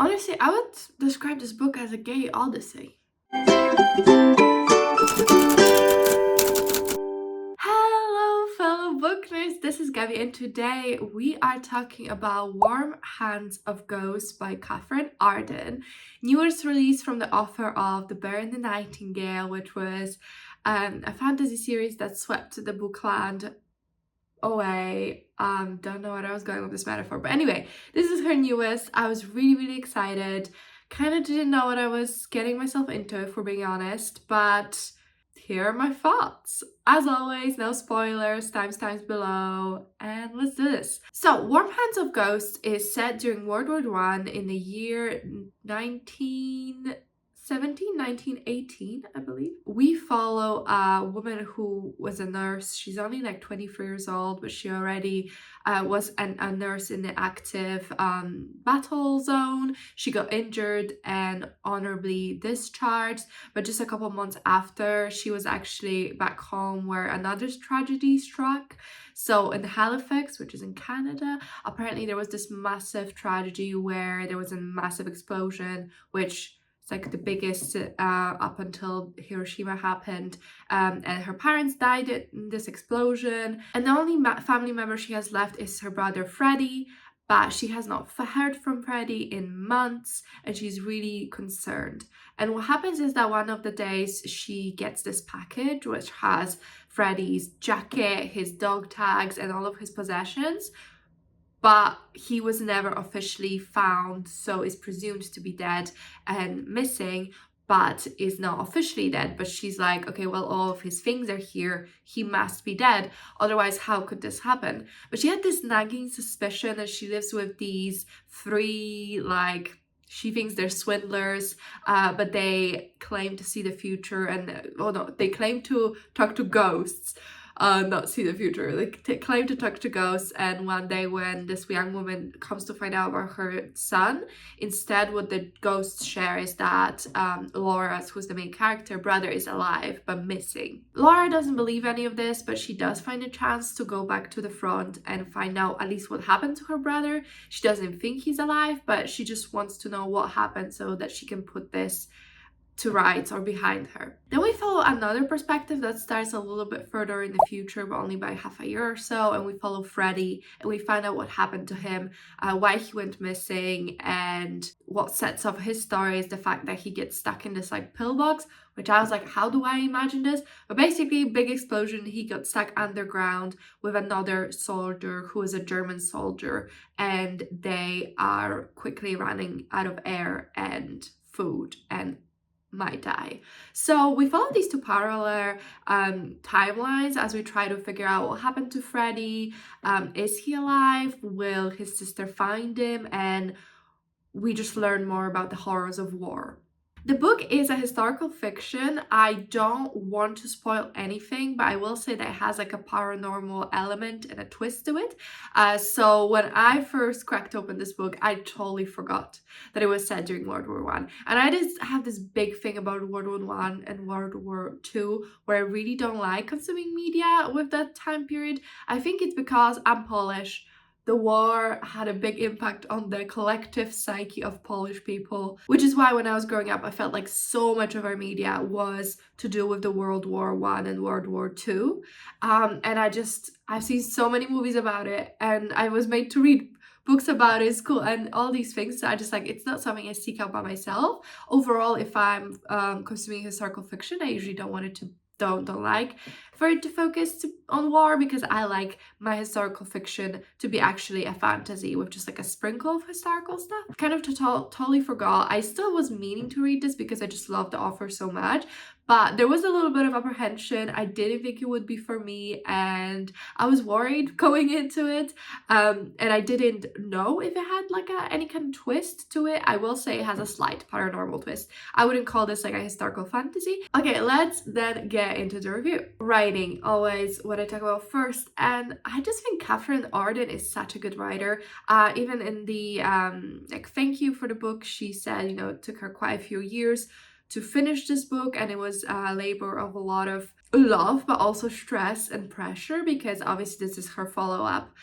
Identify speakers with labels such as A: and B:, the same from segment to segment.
A: Honestly, I would describe this book as a gay odyssey. Hello, fellow book nerds. This is Gabby, and today we are talking about Warm Hands of Ghosts by Katherine Arden. Newest release from the author of The Bear and the Nightingale, which was a fantasy series that swept the bookland away. Don't know what I was going with this metaphor, but anyway, this is her newest. I was really excited. Kind of didn't know what I was getting myself into, if we're being honest, but here are my thoughts. As always, no spoilers, timestamps below, and let's do this. So, Warm Hands of Ghosts is set during World War I in the year 1918, I believe. We follow a woman who was a nurse. She's only like 24 years old, but she already was a nurse in the active battle zone. She got injured and honorably discharged, but just a couple months after, she was actually back home where another tragedy struck. So in Halifax, which is in Canada, apparently there was this massive tragedy where there was a massive explosion, which it's like the biggest up until Hiroshima happened, and her parents died in this explosion, and the only family member she has left is her brother Freddie, but she has not heard from Freddie in months, and she's really concerned. And what happens is that one of the days she gets this package which has Freddie's jacket, his dog tags, and all of his possessions, but he was never officially found, so is presumed to be dead and missing, but is not officially dead. But she's like, okay, well, all of his things are here, he must be dead, otherwise how could this happen? But she had this nagging suspicion that she lives with these three, like, she thinks they're swindlers, but they claim to see the future, and they claim to talk to ghosts, not see the future. They claim to talk to ghosts, and one day when this young woman comes to find out about her son, instead what the ghosts share is that Laura's, who's the main character, brother is alive but missing. Laura doesn't believe any of this, but she does find a chance to go back to the front and find out at least what happened to her brother. She doesn't think he's alive, but she just wants to know what happened so that she can put this to rights or behind her. Then we follow another perspective that starts a little bit further in the future, but only by half a year or so, and we follow Freddie and we find out what happened to him, why he went missing, and what sets off his story is the fact that he gets stuck in this like pillbox, which I was like, how do I imagine this? But basically, big explosion, he got stuck underground with another soldier who is a German soldier, and they are quickly running out of air and food and might die. So we follow these two parallel timelines as we try to figure out what happened to Freddie. Is he alive? Will his sister find him? And we just learn more about the horrors of war. The book is a historical fiction. I don't want to spoil anything, but I will say that it has like a paranormal element and a twist to it. So when I first cracked open this book, I totally forgot that it was set during World War I. And I just have this big thing about World War I and World War II, where I really don't like consuming media with that time period. I think it's because I'm Polish. The war had a big impact on the collective psyche of Polish people, which is why when I was growing up, I felt like so much of our media was to do with the World War I and World War II. And I've seen so many movies about it, and I was made to read books about it in school and all these things. So I just like, it's not something I seek out by myself. Overall, if I'm consuming historical fiction, I usually don't want it to don't like for it to focus on war, because I like my historical fiction to be actually a fantasy with just like a sprinkle of historical stuff. Kind of totally forgot. I still was meaning to read this because I just love the author so much, but there was a little bit of apprehension. I didn't think it would be for me, and I was worried going into it, and I didn't know if it had like any kind of twist to it. I will say it has a slight paranormal twist. I wouldn't call this like a historical fantasy. Okay, let's then get into the review. Writing, always what I talk about first, and I just think Katherine Arden is such a good writer. Even in the like thank you for the book, she said, you know, it took her quite a few years to finish this book, and it was a labor of a lot of love, but also stress and pressure, because obviously this is her follow-up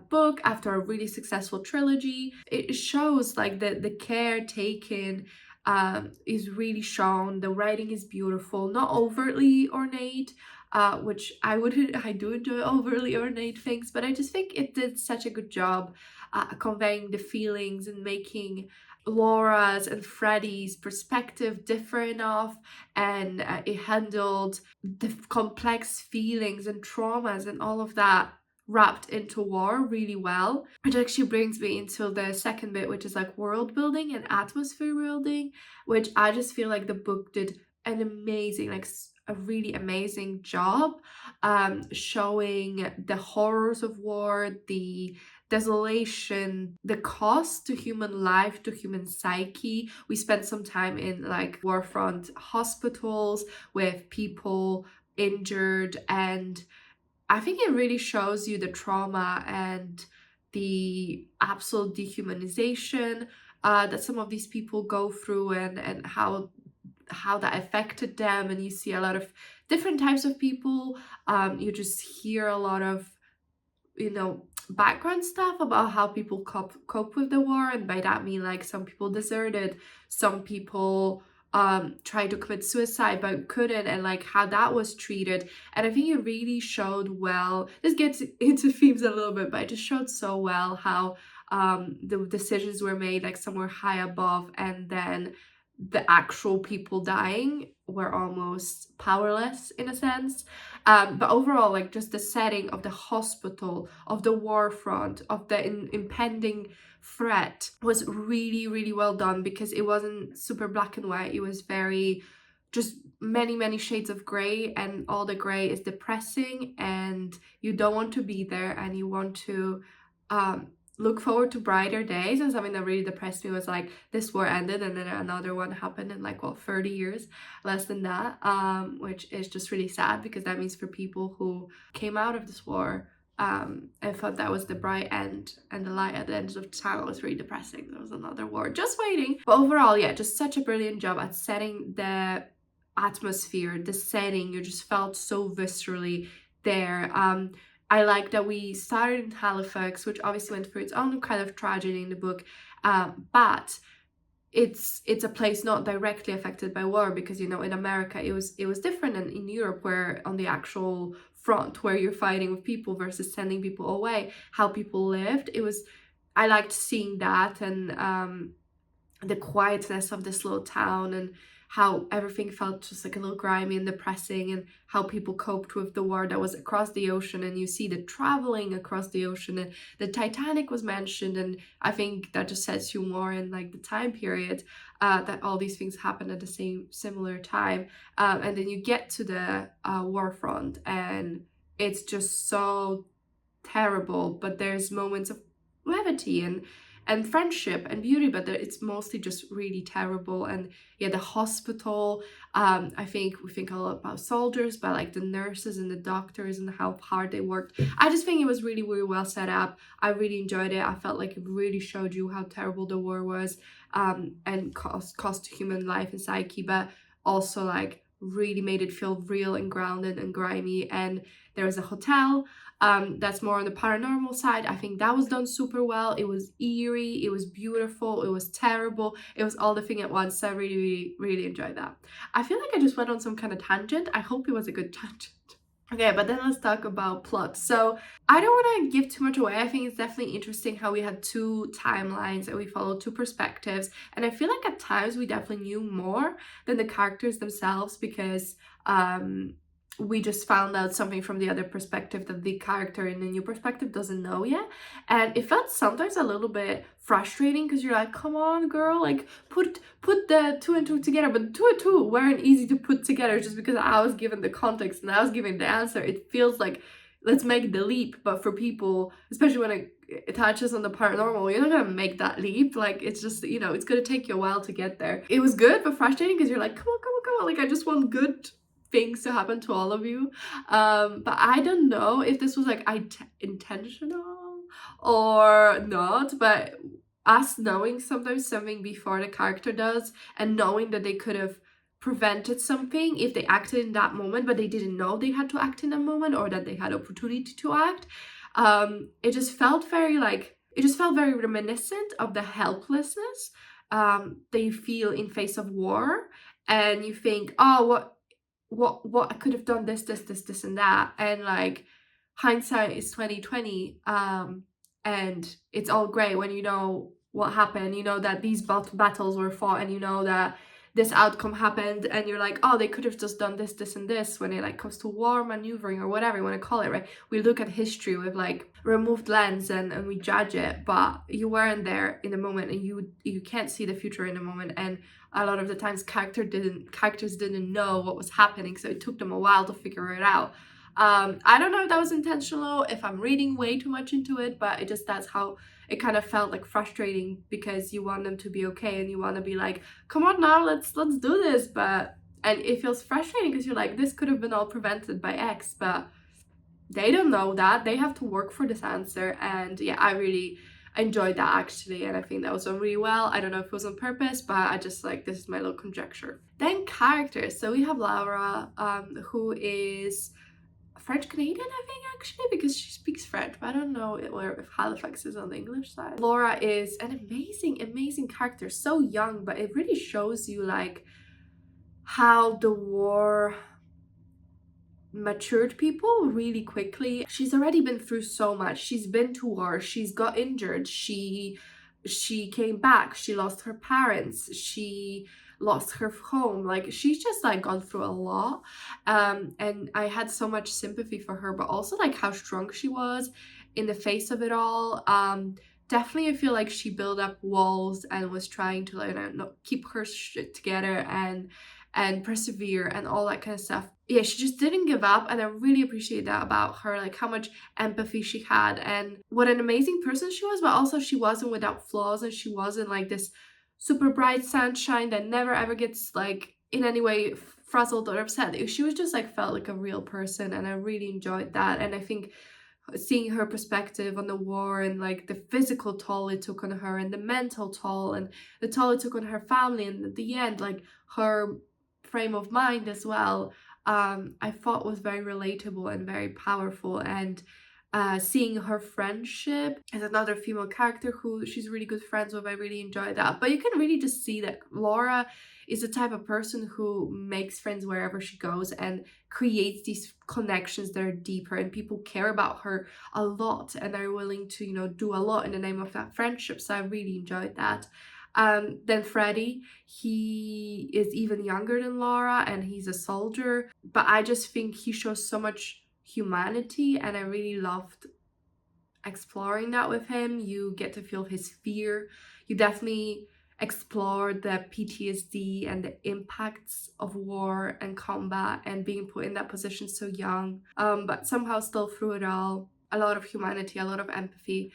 A: book after a really successful trilogy. It shows like the care taken is really shown. The writing is beautiful, not overtly ornate, which I do enjoy overly ornate things, but I just think it did such a good job conveying the feelings and making Laura's and Freddie's perspective differ enough, and it handled the complex feelings and traumas and all of that wrapped into war really well. Which actually brings me into the second bit, which is like world building and atmosphere building, which I just feel like the book did an amazing, like a really amazing job showing the horrors of war, the desolation, the cost to human life, to human psyche. We spent some time in like warfront hospitals with people injured, and I think it really shows you the trauma and the absolute dehumanization that some of these people go through, and how that affected them. And you see a lot of different types of people. You just hear a lot of, you know, background stuff about how people cope with the war, and by that I mean like some people deserted, some people tried to commit suicide but couldn't, and like how that was treated. And I think it really showed well, this gets into themes a little bit, but it just showed so well how the decisions were made like somewhere high above, and then the actual people dying were almost powerless in a sense. But overall, like just the setting of the hospital, of the war front, of the impending threat was really, really well done, because it wasn't super black and white. It was very just many shades of gray, and all the gray is depressing, and you don't want to be there, and you want to look forward to brighter days. And something that really depressed me was like this war ended, and then another one happened in like 30 years, less than that, which is just really sad, because that means for people who came out of this war I thought that was the bright end, and the light at the end of the tunnel was really depressing. There was another war just waiting. But overall, yeah, just such a brilliant job at setting the atmosphere, the setting. You just felt so viscerally there. I like that we started in Halifax, which obviously went through its own kind of tragedy in the book, but it's a place not directly affected by war, because, you know, in America it was different, and in Europe, where on the actual front where you're fighting with people versus sending people away, how people lived, I liked seeing that, and the quietness of this little town, and how everything felt just like a little grimy and depressing, and how people coped with the war that was across the ocean. And you see the traveling across the ocean, and the Titanic was mentioned, and I think that just sets you more in like the time period that all these things happen at the similar time. And then you get to the war front, and it's just so terrible, but there's moments of levity and friendship and beauty, but it's mostly just really terrible. And yeah, the hospital, I think we think a lot about soldiers, but like the nurses and the doctors and how hard they worked. I just think it was really, really well set up. I really enjoyed it. I felt like it really showed you how terrible the war was, and cost to human life and psyche, but also like really made it feel real and grounded and grimy. And there was a hotel that's more on the paranormal side. I think that was done super well. It was eerie, it was beautiful, it was terrible, it was all the thing at once. So I really, really enjoyed that. I feel like I just went on some kind of tangent. I hope it was a good tangent. Okay, but then let's talk about plot. So I don't want to give too much away. I think it's definitely interesting how we had two timelines and we followed two perspectives. And I feel like at times we definitely knew more than the characters themselves, because we just found out something from the other perspective that the character in the new perspective doesn't know yet. And it felt sometimes a little bit frustrating, because you're like, come on, girl, like put the two and two together. But two and two weren't easy to put together just because I was given the context and I was given the answer. It feels like, let's make the leap. But for people, especially when it touches on the paranormal, you're not gonna make that leap. Like, it's just, you know, it's gonna take you a while to get there. It was good but frustrating, because you're like, come on, like I just want good things to happen to all of you. But I don't know if this was like intentional or not, but us knowing sometimes something before the character does, and knowing that they could have prevented something if they acted in that moment, but they didn't know they had to act in that moment, or that they had opportunity to act. It just felt very reminiscent of the helplessness they feel in face of war. And you think, oh, what I could have done, this and that, and like hindsight is 2020. And it's all great when you know what happened, you know that these battles were fought, and you know that this outcome happened, and you're like, oh, they could have just done this and this. When it like comes to war maneuvering, or whatever you want to call it, right? We look at history with like removed lens, and we judge it, but you weren't there in the moment, and you can't see the future in the moment. And a lot of the times characters didn't know what was happening, so it took them a while to figure it out. I don't know if that was intentional, if I'm reading way too much into it, but that's how it kind of felt like frustrating, because you want them to be okay, and you want to be like, come on now, let's do this. And it feels frustrating because you're like, this could have been all prevented by X, but they don't know that. They have to work for this answer. And yeah, I really enjoyed that actually, and I think that was done really well. I don't know if it was on purpose, but I just like, this is my little conjecture. Then characters. So we have Laura, who is French Canadian, I think, actually, because she speaks French, but I don't know if Halifax is on the English side. Laura is an amazing character, so young, but it really shows you like how the war matured people really quickly. She's already been through so much. She's been to war, she's got injured, she came back, she lost her parents, she lost her home. Like, she's just like gone through a lot. And I had so much sympathy for her, but also like how strong she was in the face of it all. Definitely I feel like she built up walls and was trying to, like, keep her shit together and persevere and all that kind of stuff. Yeah, she just didn't give up, and I really appreciate that about her, like how much empathy she had and what an amazing person she was. But also, she wasn't without flaws, and she wasn't like this super bright sunshine that never ever gets like in any way frazzled or upset. She was just like, felt like a real person, and I really enjoyed that. And I think seeing her perspective on the war, and like the physical toll it took on her, and the mental toll, and the toll it took on her family, and at the end, like her frame of mind as well, I thought was very relatable and very powerful. And seeing her friendship as another female character who she's really good friends with, I really enjoyed that. But you can really just see that Laura is the type of person who makes friends wherever she goes and creates these connections that are deeper, and people care about her a lot and are willing to, do a lot in the name of that friendship. So I really enjoyed that. Then Freddie, he is even younger than Laura, and he's a soldier, but I just think he shows so much humanity, and I really loved exploring that with him. You get to feel his fear. You definitely explore the PTSD and the impacts of war and combat and being put in that position so young, but somehow still through it all, a lot of humanity, a lot of empathy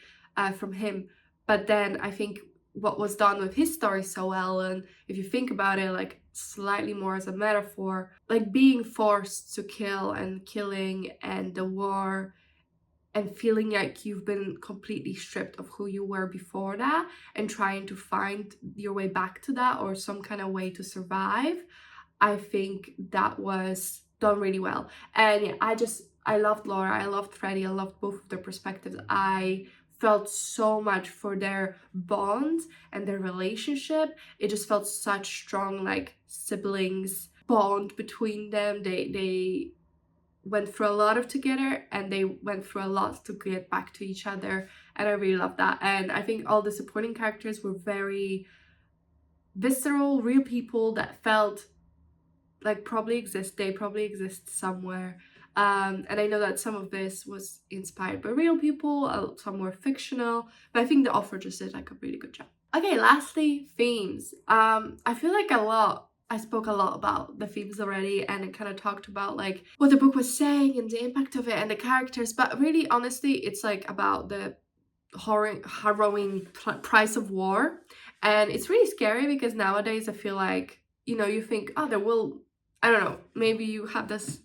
A: from him. But then I think what was done with his story so well, and if you think about it like slightly more as a metaphor, like being forced to kill and killing and the war, and feeling like you've been completely stripped of who you were before that, and trying to find your way back to that, or some kind of way to survive. I think that was done really well. And yeah, I loved Laura, I loved Freddie, I loved both of their perspectives. I felt so much for their bond and their relationship. It just felt such strong, like, siblings bond between them. They went through a lot of together, and they went through a lot to get back to each other, and I really love that. And I think all the supporting characters were very visceral, real people that felt like they probably exist somewhere. And I know that some of this was inspired by real people, some were fictional, but I think the author just did like a really good job. Okay, lastly, themes. I feel like I spoke a lot about the themes already, and it kind of talked about like what the book was saying and the impact of it and the characters, but really honestly, it's like about the harrowing price of war. And it's really scary because nowadays I feel like, you think, oh, there will, I don't know, maybe you have this,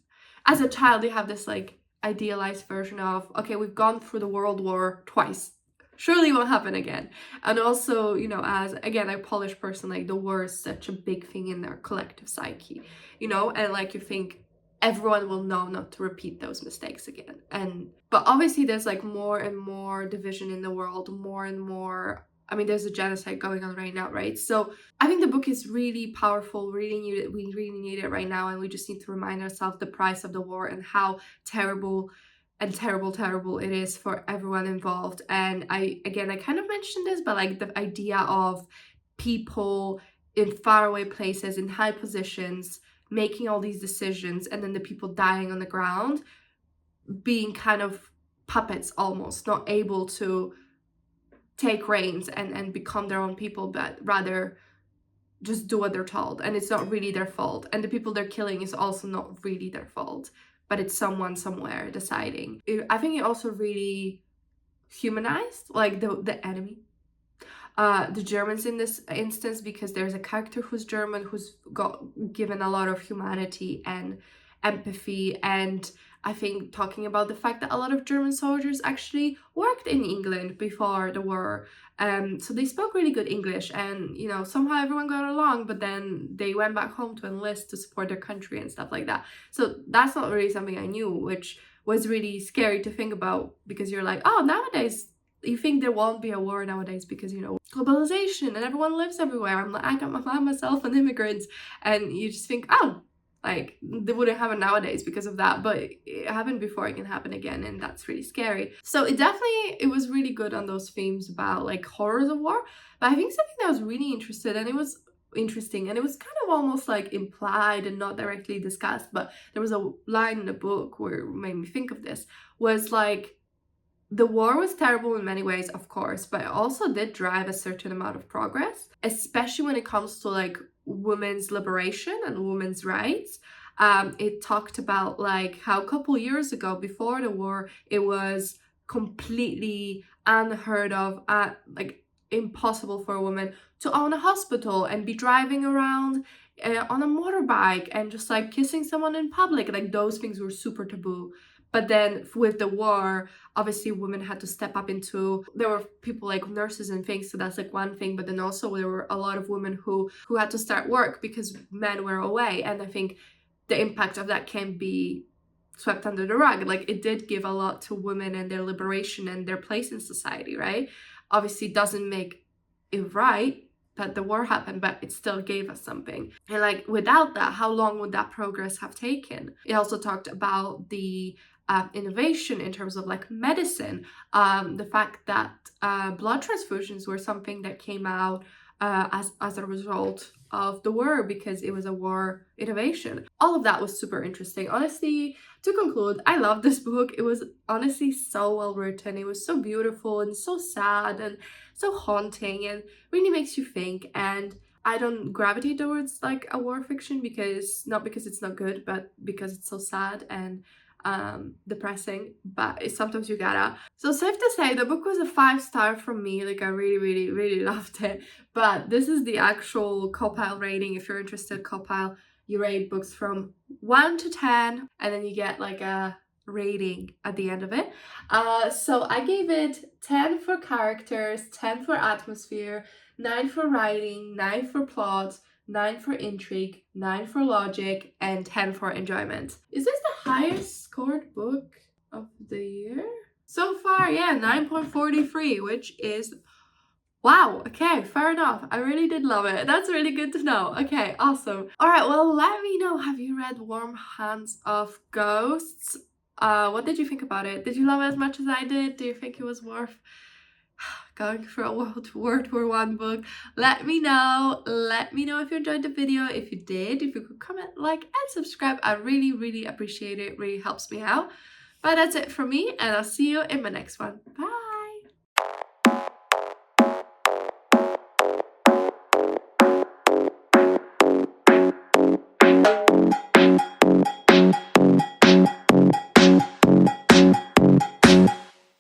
A: as a child, you have this like idealized version of, okay, we've gone through the World War twice, surely won't happen again. And also, you know, as again a Polish person, like the war is such a big thing in their collective psyche, you know, and like you think everyone will know not to repeat those mistakes again. And but obviously there's like more and more division in the world, more and more, I mean, there's a genocide going on right now, right? So I think the book is really powerful. We really need it right now, and we just need to remind ourselves the price of the war and how terrible and terrible it is for everyone involved. And I kind of mentioned this, but like the idea of people in faraway places, in high positions, making all these decisions, and then the people dying on the ground being kind of puppets, almost not able to take reins and become their own people, but rather just do what they're told, and it's not really their fault. And the people they're killing is also not really their fault, but it's someone somewhere deciding. I think it also really humanized like the enemy, the Germans in this instance, because there's a character who's German who's got given a lot of humanity and empathy. And I think talking about the fact that a lot of German soldiers actually worked in England before the war, so they spoke really good English, and you know, somehow everyone got along, but then they went back home to enlist to support their country and stuff like that. So that's not really something I knew, which was really scary to think about, because you're like, oh, nowadays you think there won't be a war nowadays because, you know, globalization and everyone lives everywhere. I'm like, I got my mom, myself, and immigrants, and you just think, oh, like they wouldn't happen nowadays because of that, but it happened before, it can happen again, and that's really scary. So it was really good on those themes about like horrors of war. But I think something that was really interesting, and it was kind of almost like implied and not directly discussed, but there was a line in the book where it made me think of this, was like, the war was terrible in many ways, of course, but it also did drive a certain amount of progress, especially when it comes to like women's liberation and women's rights. It talked about like how a couple years ago, before the war, it was completely unheard of, like impossible for a woman to own a hospital and be driving around on a motorbike and just like kissing someone in public. Like those things were super taboo. But then with the war, obviously women had to step up into, there were people like nurses and things, so that's like one thing, but then also there were a lot of women who had to start work because men were away. And I think the impact of that can be swept under the rug. Like it did give a lot to women and their liberation and their place in society, right? Obviously doesn't make it right that the war happened, but it still gave us something. And like without that, how long would that progress have taken? It also talked about the innovation in terms of like medicine, the fact that blood transfusions were something that came out as a result of the war, because it was a war innovation. All of that was super interesting. Honestly, to conclude, I love this book. It was honestly so well written. It was so beautiful and so sad and so haunting, and really makes you think. And I don't gravitate towards like a war fiction, because not because it's not good, but because it's so sad and depressing, but it's sometimes you gotta. So safe to say, the book was a 5-star from me. Like I really loved it. But this is the actual Copile rating. If you're interested, Copile, you rate books from 1 to 10, and then you get like a rating at the end of it. So I gave it 10 for characters, 10 for atmosphere, 9 for writing, 9 for plot, 9 for intrigue, 9 for logic, and 10 for enjoyment. Is this the highest scored book of the year? So far, yeah, 9.43, which is, wow, okay, fair enough. I really did love it. That's really good to know. Okay, awesome. All right, well, let me know, have you read Warm Hands of Ghosts? What did you think about it? Did you love it as much as I did? Do you think it was worth going for a World War I book? Let me know. Let me know if you enjoyed the video. If you did, if you could comment, like, and subscribe, I really appreciate it. It really helps me out. But that's it from me, and I'll see you in my next one. Bye.